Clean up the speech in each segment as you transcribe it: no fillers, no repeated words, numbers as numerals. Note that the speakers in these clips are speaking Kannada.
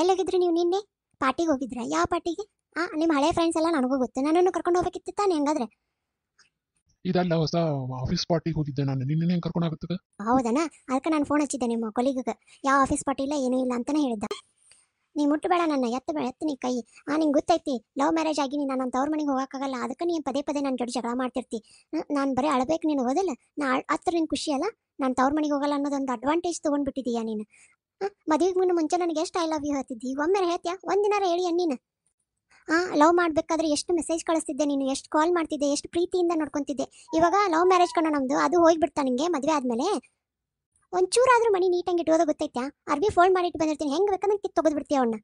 ಎಲ್ಲೋಗಿದ್ರಿ ನೀವು ನಿನ್ನೆ? ಪಾರ್ಟಿಗೆ ಹೋಗಿದ್ರಾ? ಯಾವ ಪಾರ್ಟಿಗೆ? ನಿಮ್ಮ ಹಳೆ ಫ್ರೆಂಡ್ಸ್ ಎಲ್ಲ ನನಗೂ ಗೊತ್ತು. ನನ್ನನ್ನು ಕರ್ಕೊಂಡು ಹೋಗ್ಬೇಕಿತ್ತು ತಾನೆ ಹಂಗಾದ್ರೆ. ಇದಲ್ಲ ಹೊಸ ಆಫೀಸ್ ಪಾರ್ಟಿಗೆ ಹೋಗಿದ್ದೆ ನಾನು. ನಿನ್ನೆ ಹೆಂಗೆ ಕರ್ಕೊಂಡು ಆಗುತ್ತದೆ? ಹೌದನಾ? ಅದಕ್ಕೆ ನಾನು ಫೋನ್ ಹಚ್ಚಿದ್ದೆ ನಿಮ್ಮ ಕೊಲಿಗಗೆ. ಯಾವ ಆಫೀಸ್ ಪಾರ್ಟಿ ಇಲ್ಲ ಏನೂ ಇಲ್ಲ ಅಂತಾನೆ ಹೇಳಿದ್ದ. ನೀ ಮುಟ್ಟಬೇಡ ನನ್ನ, ಎತ್ತು ನೀ ಕೈ. ನಿಂಗೆ ಗೊತ್ತೈತಿ ಲವ್ ಮ್ಯಾರೇಜ್ ಆಗಿ ನಾನು ನನ್ನ ತವ್ರ ಮನೆಗೆ ಹೋಗೋಕ್ಕಾಗಲ್ಲ. ಅದಕ್ಕೆ ನೀನು ಪದೇ ಪದೇ ನನ್ನ ಜೊತೆ ಜಗಳ ಮಾಡ್ತಿರ್ತಿ. ನಾನು ಬರೀ ಅಳಬೇಕು ನೀನು ಹೋದಲ್ಲ. ಹತ್ರ ನಿನ್ ಖುಷಿ ಅಲ್ಲ, ನಾನು ತವ್ರ ಮನೆಗೆ ಹೋಗಲ್ಲ ಅನ್ನೋದೊಂದು ಅಡ್ವಾಂಟೇಜ್ ತೊಗೊಂಡ್ಬಿಟ್ಟಿದೀಯಾ ನೀನು. ಮದುವೆಗೆ ಮುಂಚೆ ನನಗೆ ಎಷ್ಟು ಐ ಲವ್ ಯು ಹೇಳ್ತಿದ್ದಿ, ಒಮ್ಮೆ ಹೇಳ್ತೀಯಾ? ಒಂದಿನಾರ ಹೇಳಿ ನೀನು. ಲವ್ ಮಾಡಬೇಕಾದ್ರೆ ಎಷ್ಟು ಮೆಸೇಜ್ ಕಳಿಸ್ತಿದ್ದೆ ನೀನು, ಎಷ್ಟು ಕಾಲ್ ಮಾಡ್ತಿದ್ದೆ, ಎಷ್ಟು ಪ್ರೀತಿಯಿಂದ ನೋಡ್ಕೊತಿದ್ದೆ. ಇವಾಗ ಲವ್ ಮ್ಯಾರೇಜ್ ಕಣ ನಮ್ಮದು, ಅದು ಹೋಗ್ಬಿಡ್ತಾ ನಿಂಗೆ ಮದುವೆ ಆದಮೇಲೆ? ಒಂಚೂರಾದ್ರೂ ಮನಿ ನೀಟಂಗೆ ಇಟ್ಟೋದು ಗೊತ್ತೈತ್ಯಾ? ಅರ್ಬಿ ಫೋಲ್ಡ್ ಮಾಡಿಟ್ಟು ಬಂದಿರ್ತೀನಿ, ಹೆಂಗೆ ಬೇಕಂದ್ರೆ ಕಿತ್ತು ತೆಗೆದು ಬಿಡ್ತೀಯ ಅವನ್ನ.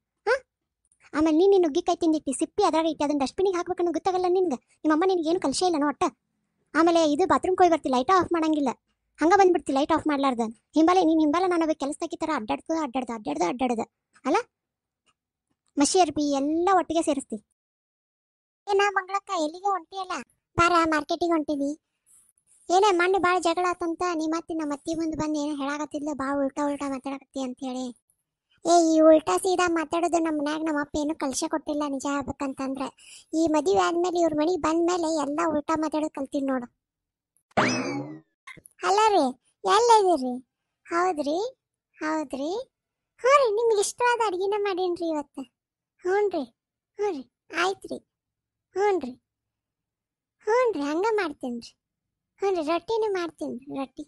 ಆಮೇಲೆ ನೀನು ನುಗ್ಗಿಕಾಯಿ ತಿಂದಿಟ್ಟು ಸಿಪ್ಪಿ ಅದ್ರಾಗ ಇಟ್ಟು ಅದನ್ನ ಡಸ್ಟ್ಬಿನಿಗೆ ಹಾಕ್ಬೇಕನ್ನೋ ಗೊತ್ತಾಗಲ್ಲ ನಿನ್ಗೆ. ನಿಮ್ಮಮ್ಮ ನಿನಗೆ ಏನು ಕಲಿಸೇ ಇಲ್ಲ ಒಟ್ಟ. ಆಮೇಲೆ ಇದು ಬಾತ್ರೂಮ್ ಹೋಗಿ ಬರ್ತಿ, ಲೈಟ್ ಆಫ್ ಮಾಡಂಗಿಲ್ಲ, ಹಂಗೆ ಬಂದ್ಬಿಡ್ತಿ ಲೈಟ್ ಆಫ್ ಮಾಡ್ಲಾರ್ದ. ಹಿಂಬಾಲ ನಾನು ಕೆಲಸದಾಗಿ ಥರ ಅಡ್ಡಾಡ್ದ ಅಲ್ಲ, ಮಸಿ ಅರ್ಬಿ ಎಲ್ಲ ಒಟ್ಟಿಗೆ ಸೇರಿಸ್ತಿ. ಏನ ಮಂಗಳಕ್ಕ, ಎಲ್ಲಿಗೆ ಹೊಂಟಿಯಲ್ಲ? ಬಾರ, ಮಾರ್ಕೆಟಿಗೆ ಹೊಂಟಿದಿ. ಏನೇ ಮಣ್ಣು ಭಾಳ ಜಗಳ ಆತಂತ ನಿಮ್ಮ ಅತ್ತಿ ಮುಂದೆ ಬಂದು ಏನೋ ಹೇಳಾಕತ್ತಿದ್ಲು, ಭಾಳ ಉಲ್ಟಾ ಮಾತಾಡಕತ್ತಿ ಅಂತ ಹೇಳಿ. ಈ ಉಲ್ಟಾ ಸೀದಾ ಮಾತಾಡೋದು ನಮ್ಮ ಮನ್ಯಾಗ ನಮ್ಮ ಅಪ್ಪ ಏನು ಕಲ್ಸೇ ಕೊಟ್ಟಿಲ್ಲ. ನಿಜ ಹೇಳ್ಬೇಕಂತಂದ್ರೆ ಈ ಮದುವೆ ಆದ್ಮೇಲೆ ಇವ್ರ ಮನೆಗೆ ಬಂದ್ಮೇಲೆ ಎಲ್ಲ ಉಲ್ಟಾ ಮಾತಾಡೋದು ಕಲ್ತೀನಿ ನೋಡು. ಅಲ್ಲ ರೀ, ಎಲ್ಲಿದ್ದೀರಿ? ಹೌದ್ರಿ ಹ್ಞೂ ರೀ, ನಿಮ್ಗೆ ಇಷ್ಟವಾದ ಅಡ್ಗಿನ ಮಾಡೀನ್ರಿ ಇವತ್ತು. ಹ್ಞೂ ರೀ ಆಯ್ತು ರೀ. ಹ್ಞೂ ರೀ ಹಂಗೆ ಮಾಡ್ತೀನಿ ರೀ. ಹ್ಞೂ ರೀ, ರೊಟ್ಟಿನೂ ಮಾಡ್ತೀನಿ ರೊಟ್ಟಿ.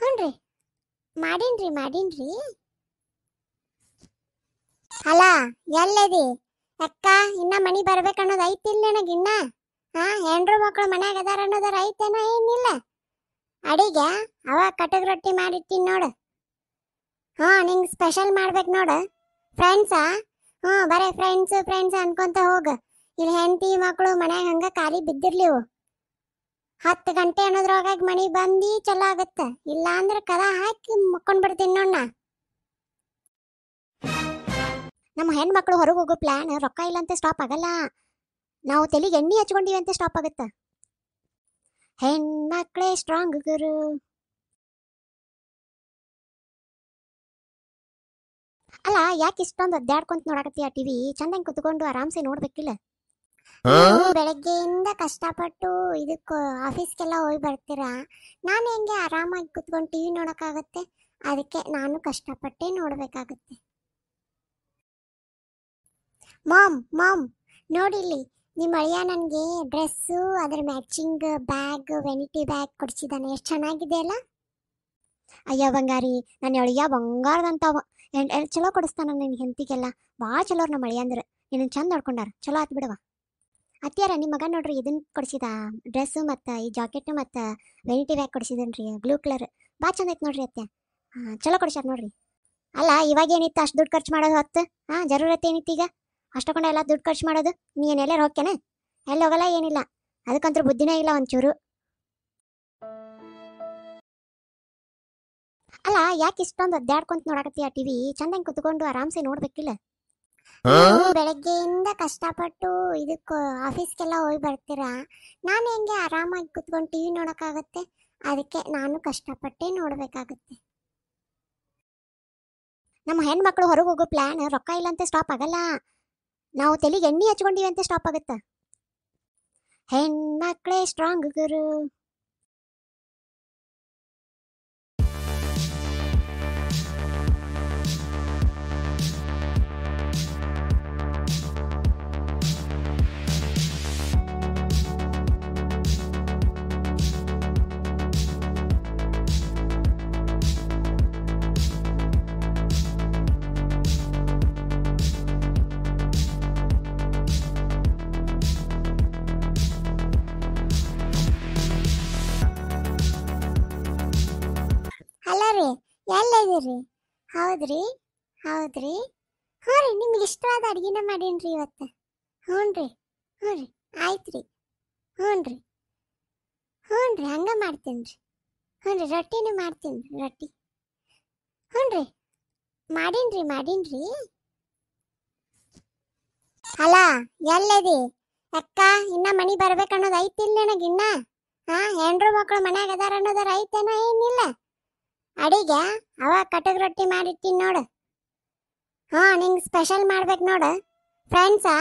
ಹ್ಞೂ ರೀ ಮಾಡೀನ್ರಿ. ಅಲ್ಲ, ಎಲ್ಲದಿ ಅಕ್ಕ? ಇನ್ನ ಮನಿ ಬರ್ಬೇಕನ್ನೋದು ಐತಿಲ್ಲ ನನಗಿನ್ನ. ಹೆಂಡ್ರು ಮಕ್ಕಳು ಮನ್ಯಾಗ ಅದಾರ ಅನ್ನೋದಾರ ಐತೇನ? ಏನಿಲ್ಲ. ಅಡಿಗೆ ಅವ ಕಟಕ್ ರೊಟ್ಟಿ ಮಾಡಿರ್ತೀನಿ ನೋಡು. ನಿಂಗೆ ಸ್ಪೆಷಲ್ ಮಾಡ್ಬೇಕು ನೋಡು. ಫ್ರೆಂಡ್ಸಾ? ಬರೇ ಫ್ರೆಂಡ್ಸ್ ಅನ್ಕೊಂತ ಹೋಗ. ಇಲ್ಲಿ ಹೆಂಡತಿ ಮಕ್ಕಳು ಮನ್ಯಾಗ ಹಂಗ ಖಾಲಿ ಬಿದ್ದಿರ್ಲಿವು. 10 ಗಂಟೆ ಅನ್ನೋದ್ರೊಳಗಾಗಿ ಮನಿ ಬಂದು ಚಲೋ ಆಗತ್ತ. ಇಲ್ಲ ಅಂದ್ರೆ ಕದ ಹಾಕಿ ಮಕ್ಕೊಂಡ್ ಬಿಡ್ತೀನಿ ನೋಡ. ನಮ್ಮ ಹೆಣ್ಮಕ್ಳು ಹೊರಗೆ ಹೋಗೋ ಪ್ಲಾನ್ ರೊಕ್ಕ ಇಲ್ಲಂತೆ ಸ್ಟಾಪ್ ಆಗಲ್ಲ. ನಾವು ತಲೆಗೆ ಎಣ್ಣೆ ಹಚ್ಕೊಂಡಿವಿ ಅಂತ ಸ್ಟಾಪ್ ಆಗುತ್ತ. ಹೆಣ್ಮಕ್ಳೇ ಸ್ಟ್ರಾಂಗ್ ಗುರು. ಅಲ್ಲ, ಯಾಕೆ ಇಷ್ಟೊಂದು ಅಡ್ಡಾಡ್ಕೊಂತ ನೋಡಕತ್ತೀಯ ಟಿವಿ? ಚಂದಂಗೆ ಕುತ್ಕೊಂಡು ಆರಾಮ್ಸೆ ನೋಡ್ಬೇಕಿಲ್ಲ? ಬೆಳಗ್ಗೆಯಿಂದ ಕಷ್ಟಪಟ್ಟು ಇದಕ್ಕೆ ಆಫೀಸ್ಗೆಲ್ಲ ಹೋಗಿ ಬರ್ತೀರಾ, ನಾನು ಹೆಂಗೆ ಆರಾಮಾಗಿ ಕುತ್ಕೊಂಡು ಟಿವಿ ನೋಡೋಕ್ಕಾಗತ್ತೆ? ಅದಕ್ಕೆ ನಾನು ಕಷ್ಟಪಟ್ಟೆ ನೋಡ್ಬೇಕಾಗತ್ತೆ. ಮಾಮ್ ನೋಡಿಲ್ಲಿ, ನಿಮ್ಮ ಅಳಿಯ ನನಗೆ ಡ್ರೆಸ್ಸು, ಅದರ ಮ್ಯಾಚಿಂಗ್ ಬ್ಯಾಗ್, ವೆನಿಟಿ ಬ್ಯಾಗ್ ಕೊಡಿಸಿದ್ದಾನೆ. ಎಷ್ಟು ಚೆನ್ನಾಗಿದೆ ಅಲ್ಲ? ಅಯ್ಯ ಬಂಗಾರಿ, ನನ್ನ ಅಳಿಯ ಬಂಗಾರದಂತಾವ. ಚಲೋ ಕೊಡಿಸ್ತಾನ ನಿನ್ನ ಹೆಂಡತಿಗೆಲ್ಲ. ಭಾಳ ಚಲೋ ನಮ್ಮ ಅಳಿಯ ಅಂದ್ರೆ. ನಿನ್ನ ಚಂದ ನೋಡ್ಕೊಂಡಾರ, ಚಲೋ ಆತ್ ಬಿಡವ. ಅತ್ಯಾರ ನಿಮ್ಮ ಮಗ ನೋಡ್ರಿ ಇದನ್ನ ಕೊಡಿಸಿದ, ಡ್ರೆಸ್ಸು ಮತ್ತು ಈ ಜಾಕೆಟ್ ಮತ್ತು ವೆನಿಟಿ ಬ್ಯಾಗ್ ಕೊಡಿಸಿದನ್ರಿ, ಬ್ಲೂ ಕಲರ್. ಭಾಳ ಚಂದ ಐತೆ ನೋಡ್ರಿ ಅತ್ಯ. ಚಲೋ ಕೊಡಿಸ್ಯಾರ ನೋಡ್ರಿ. ಅಲ್ಲ, ಇವಾಗ ಏನಿತ್ತು ಅಷ್ಟು ದುಡ್ಡು ಖರ್ಚು ಮಾಡೋದು ಹೊತ್ತು? ಜರೂರತ್ತೆ ಏನಿತ್ತು ಈಗ ಅಷ್ಟೊಂಡ ಎಲ್ಲ ದುಡ್ಡು ಖರ್ಚು ಮಾಡೋದು? ನೀನು ಎಲ್ಲರೂ ಹೋಗ್ತೇನೆ? ಎಲ್ಲಿ ಹೋಗಲ್ಲ, ಏನಿಲ್ಲ. ಅದಕ್ಕಂತೂ ಬುದ್ಧಿನೇ ಇಲ್ಲ ಒಂಚೂರು. ಅಲ್ಲ, ಯಾಕೆ ಇಷ್ಟೊಂದು ಅಡ್ಡಾಡ್ಕೊಂತ ನೋಡಕತ್ತೀಯ ಟಿವಿ? ಚಂದಂಗೆ ಕುತ್ಕೊಂಡು ಆರಾಮ್ಸೆ ನೋಡ್ಬೇಕಿಲ್ಲ? ಬೆಳಗ್ಗೆಯಿಂದ ಕಷ್ಟಪಟ್ಟು ಇದಕ್ಕೆ ಆಫೀಸ್ಗೆಲ್ಲ ಹೋಗಿ ಬರ್ತೀರಾ, ನಾನು ಹೆಂಗೆ ಆರಾಮಾಗಿ ಕುತ್ಕೊಂಡು ಟಿವಿ ನೋಡೋಕ್ಕಾಗತ್ತೆ? ಅದಕ್ಕೆ ನಾನು ಕಷ್ಟಪಟ್ಟೆ ನೋಡ್ಬೇಕಾಗತ್ತೆ. ನಮ್ಮ ಹೆಣ್ಮಕ್ಳು ಹೊರಗೆ ಹೋಗೋ ಪ್ಲಾನ್ ರೊಕ್ಕ ಇಲ್ಲಂತೆ ಸ್ಟಾಪ್ ಆಗಲ್ಲ. ನಾವು ತಲೆಗೆ ಎಣ್ಣೆ ಹಚ್ಕೊಂಡಿವಿ ಅಂತ ಸ್ಟಾಪ್ ಆಗುತ್ತ. ಹೆಣ್ಮಕ್ಳೇ ಸ್ಟ್ರಾಂಗ್ ಗುರು. ಅಲ್ಲ ರೀ, ಎಲ್ಲಿದ್ದೀರಿ? ಹೌದ್ರಿ ಹ್ಞೂ ರೀ, ನಿಮ್ಗೆ ಇಷ್ಟವಾದ ಅಡ್ಗಿನ ಮಾಡೀನ್ರಿ ಇವತ್ತು. ಹ್ಞೂ ರೀ ಆಯ್ತು ರೀ. ಹ್ಞೂ ರೀ ಹಂಗೆ ಮಾಡ್ತೀನಿ ರೀ. ಹ್ಞೂ ರೀ, ರೊಟ್ಟಿನೂ ಮಾಡ್ತೀನಿ ರೊಟ್ಟಿ. ಹ್ಞೂ ರೀ ಮಾಡೀನ್ರಿ. ಅಲ್ಲ, ಎಲ್ಲದಿ ಅಕ್ಕ? ಇನ್ನ ಮನಿ ಬರ್ಬೇಕನ್ನೋದು ಐತಿಲ್ಲ ನನಗಿನ್ನ. ಹೆಂಡ್ರು ಮಕ್ಕಳು ಮನ್ಯಾಗ ಅದಾರ ಅನ್ನೋದಾರ ಐತೇನ? ಏನಿಲ್ಲ. ಅಡಿಗೆ ಅವ ಕಟಕ್ ರೊಟ್ಟಿ ಮಾಡಿರ್ತೀನಿ ನೋಡು. ಹಾ ನಿಂಗೆ ಸ್ಪೆಷಲ್ ಮಾಡ್ಬೇಕು ನೋಡ ಫ್ರೆಂಡ್ಸಾ.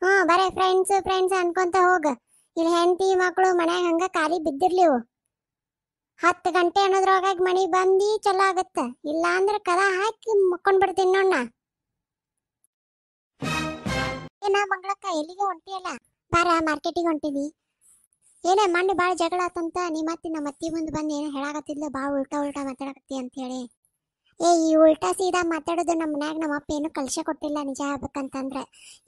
ಹ್ಞೂ ಬರೇ ಫ್ರೆಂಡ್ಸ್ ಅನ್ಕೊಂತ ಹೋಗ. ಇಲ್ಲಿ ಹೆಂಡತಿ ಮಕ್ಕಳು ಮನ್ಯಾಗ ಹಂಗ ಖಾಲಿ ಬಿದ್ದಿರ್ಲಿವು. 10 ಗಂಟೆ ಅನ್ನೋದ್ರೊಳಗಾಗಿ ಮನೆಗೆ ಬಂದು ಚಲೋ ಆಗತ್ತ. ಇಲ್ಲ ಅಂದ್ರೆ ಕದ ಹಾಕಿ ಮಕ್ಕೊಂಡ್ ಬಿಡ್ತೀನಿ ನೋಡ್ ನಾ. ಏನ ಮಂಗಳಕ್ಕ ಎಲ್ಲಿಗೆ ಹೊಂಟಿಯಲ್ಲ? ಬಾರ ಮಾರ್ಕೆಟಿಗೆ ಹೊಂಟಿದಿ. ಏನೇ ಮೊನ್ನೆ ಭಾಳ ಜಗಳ ಆತಂತ ನೀ ಮತ್ತೆ ನಮ್ಮ ಅತ್ತಿ ಮುಂದೆ ಬಂದು ಏನೋ ಹೇಳಾಕತ್ತಿದ್ಲ, ಭಾಳ ಉಲ್ಟಾ ಮಾತಾಡಕತ್ತಿ ಅಂತ ಹೇಳಿ. ಈ ಉಲ್ಟಾ ಸೀದಾ ಮಾತಾಡೋದು ನಮ್ಮ ಮನ್ಯಾಗ ನಮ್ಮ ಅಪ್ಪ ಏನು ಕಲ್ಸೇ ಕೊಟ್ಟಿಲ್ಲ. ನಿಜ ಹೇಳ್ಬೇಕಂತಂದ್ರೆ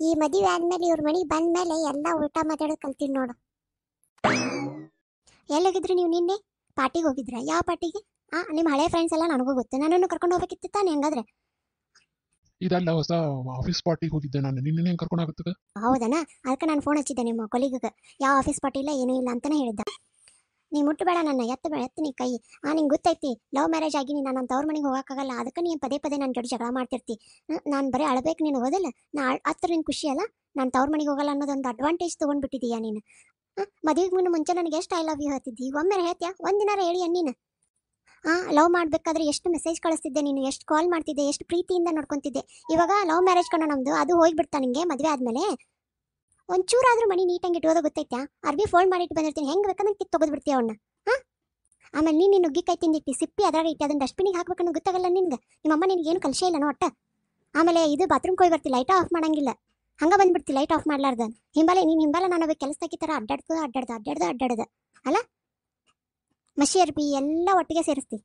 ಈ ಮದುವೆ ಆದ್ಮೇಲೆ ಇವ್ರ ಮನೆಗೆ ಬಂದ್ಮೇಲೆ ಎಲ್ಲ ಉಲ್ಟಾ ಮಾತಾಡೋದು ಕಲ್ತೀನಿ ನೋಡು. ಎಲ್ಲೋಗಿದ್ರಿ ನೀವು ನಿನ್ನೆ? ಪಾರ್ಟಿಗೆ ಹೋಗಿದ್ರ? ಯಾವ ಪಾರ್ಟಿಗೆ? ನಿಮ್ಮ ಹಳೆ ಫ್ರೆಂಡ್ಸ್ ಎಲ್ಲ ನನಗೂ ಗೊತ್ತು, ನನ್ನನ್ನು ಕರ್ಕೊಂಡು ಹೋಗ್ಬೇಕಿತ್ತು ತಾನೆ. ಹಂಗಾದ್ರೆ ಇದಲ್ಲ ಹೊಸ ಆಫೀಸ್ ಪಾರ್ಟಿಗೆ ಹೋಗಿದ್ದೆ ನಾನು, ನಿನ್ನೆ ಹೆಂಗೆ ಕರ್ಕೊಂಡಾಗತ್ತದ? ಹೌದನ? ಅದಕ್ಕೆ ನಾನು ಫೋನ್ ಹಚ್ಚಿದ್ದೆ ನಿಮ್ಮ ಕೊಲಿಗಗೆ. ಯಾವ ಆಫೀಸ್ ಪಾರ್ಟಿ ಇಲ್ಲ ಏನೂ ಇಲ್ಲ ಅಂತಾನೆ ಹೇಳಿದ್ದ. ನೀ ಮುಟ್ಟಬೇಡ ನನ್ನ, ಎತ್ತ ನೀ ಕೈ. ನಿಂಗೆ ಗೊತ್ತೈತಿ ಲವ್ ಮ್ಯಾರೇಜ್ ಆಗಿ ನೀನು ನನ್ನ ತವ್ರ ಮನೆಗೆ ಹೋಗೋಕ್ಕಾಗಲ್ಲ. ಅದಕ್ಕೆ ನೀನು ಪದೇ ನನ್ನ ಜೋಡಿ ಜಗಳ ಮಾಡ್ತಿರ್ತಿ. ನಾನು ಬರೀ ಅಳಬೇಕು ನೀನು, ಹೋದಲ್ಲ ನಾ ಹತ್ರ ನಿನ್ ಖುಷಿ ಅಲ್ಲ. ನಾನು ತವ್ರ ಮನೆಗೆ ಹೋಗಲ್ಲ ಅನ್ನೋದೊಂದು ಅಡ್ವಾಂಟೇಜ್ ತೊಗೊಂಡ್ಬಿಟ್ಟಿದೀಯಾ ನೀನು. ಮದುವೆಗೆ ಮುಂಚೆ ನನಗೆ ಎಷ್ಟು ಐ ಲವ್ ಯು ಹೇಳ್ತಿದ್ದಿ, ಒಮ್ಮೆ ಹೇಳ್ತೀಯಾ? ಒಂದಿನಾರ ಹೇಳಿ ನೀನು. ಲವ್ ಮಾಡಬೇಕಾದ್ರೆ ಎಷ್ಟು ಮೆಸೇಜ್ ಕಳಿಸ್ತಿದ್ದೆ ನೀನು, ಎಷ್ಟು ಕಾಲ್ ಮಾಡ್ತಿದ್ದೆ, ಎಷ್ಟು ಪ್ರೀತಿಯಿಂದ ನೋಡ್ಕೊತಿದ್ದೆ. ಇವಾಗ ಲವ್ ಮ್ಯಾರೇಜ್ ಕಣ ನಮ್ಮದು, ಅದು ಹೋಗ್ಬಿಡ್ತಾ ನಿಂಗೆ ಮದುವೆ ಆದಮೇಲೆ? ಒಂಚೂರಾದ್ರೂ ಮನೆ ನೀಟಂಗೆ ಇಟ್ಟೋದು ಗೊತ್ತೈತ್ಯಾ? ಅರ್ಬಿ ಫೋಲ್ಡ್ ಮಾಡಿಟ್ಟು ಬಂದಿರ್ತೀನಿ, ಹೆಂಗೆ ಬೇಕಂದ್ರೆ ಕಿತ್ತು ತೆಗೆದ್ಬಿಡ್ತೀಯ ಅವನ್ನ. ಆಮೇಲೆ ನೀನು ನುಗ್ಗಿಕಾಯಿ ತಿಂದಿಟ್ಟು ಸಿಪ್ಪಿ ಅದ್ರಾಗ ಇಟ್ಟು ಅದನ್ನ ಡಸ್ಟ್ಬಿನಿಗೆ ಹಾಕ್ಬೇಕನ್ನೋ ಗೊತ್ತಾಗಲ್ಲ ನಿನ್ಗೆ. ನಿಮ್ಮಮ್ಮ ನಿನಗೆ ಏನು ಕಲಿಸೇ ಇಲ್ಲ ಒಟ್ಟ. ಆಮೇಲೆ ಇದು ಬಾತ್ರೂಮ್ಗೆ ಹೋಗಿ ಬರ್ತಿ, ಲೈಟ್ ಆಫ್ ಮಾಡಂಗಿಲ್ಲ, ಹಂಗೆ ಬಂದ್ಬಿಡ್ತಿ ಲೈಟ್ ಆಫ್ ಮಾಡ್ಲಾರ್ದ. ಹಿಂಬಾಲೆ ನಾನು ಕೆಲಸದಾಕಿ ಥರ ಅಡ್ಡಾಡ್ದು ಅಲ್ಲ. ಮಸಿ ಅರ್ಬಿ ಎಲ್ಲ ಒಟ್ಟಿಗೆ ಸೇರಿಸ್ತಿ.